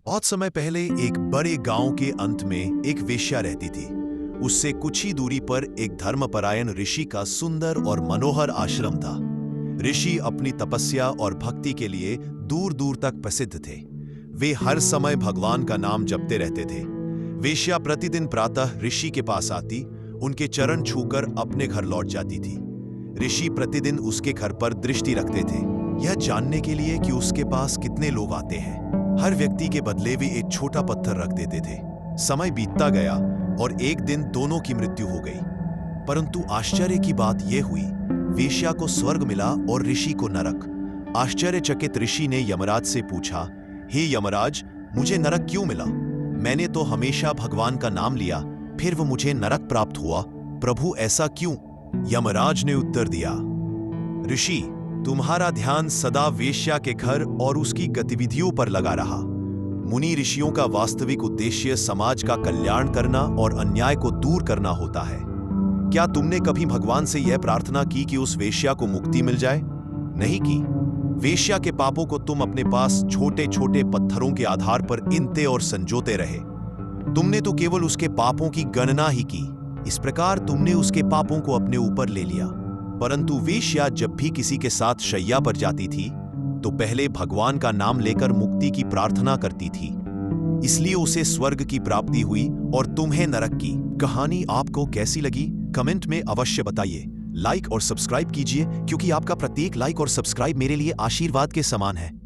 बहुत समय पहले एक बड़े गांव के अंत में एक वेश्या रहती थी। उससे कुछ ही दूरी पर एक धर्मपरायण ऋषि का सुंदर और मनोहर आश्रम था। ऋषि अपनी तपस्या और भक्ति के लिए दूर दूर तक प्रसिद्ध थे। वे हर समय भगवान का नाम जपते रहते थे। वेश्या प्रतिदिन प्रातः ऋषि के पास आती, उनके चरण छूकर अपने घर लौट जाती थी। ऋषि प्रतिदिन उसके घर पर दृष्टि रखते थे, यह जानने के लिए कि उसके पास कितने लोग आते हैं। हर व्यक्ति के बदले वे एक छोटा पत्थर रख देते थे। समय बीतता गया और एक दिन दोनों की मृत्यु हो गई। परंतु आश्चर्य की बात यह हुई, वेश्या को स्वर्ग मिला और ऋषि को नरक। आश्चर्यचकित ऋषि ने यमराज से पूछा, हे यमराज, मुझे नरक क्यों मिला? मैंने तो हमेशा भगवान का नाम लिया, फिर वो मुझे नरक प्राप्त हुआ। प्रभु, ऐसा क्यों? यमराज ने उत्तर दिया, ऋषि, तुम्हारा ध्यान सदा वेश्या के घर और उसकी गतिविधियों पर लगा रहा। मुनि ऋषियों का वास्तविक उद्देश्य समाज का कल्याण करना और अन्याय को दूर करना होता है। क्या तुमने कभी भगवान से यह प्रार्थना की कि उस वेश्या को मुक्ति मिल जाए? नहीं की। वेश्या के पापों को तुम अपने पास छोटे छोटे पत्थरों के आधार पर गिनते और संजोते रहे। तुमने तो केवल उसके पापों की गणना ही की। इस प्रकार तुमने उसके पापों को अपने ऊपर ले लिया। परंतु वेश्या जब भी किसी के साथ शैया पर जाती थी तो पहले भगवान का नाम लेकर मुक्ति की प्रार्थना करती थी। इसलिए उसे स्वर्ग की प्राप्ति हुई और तुम्हें नरक की। कहानी आपको कैसी लगी कमेंट में अवश्य बताइए। लाइक और सब्सक्राइब कीजिए, क्योंकि आपका प्रत्येक लाइक और सब्सक्राइब मेरे लिए आशीर्वाद के समान है।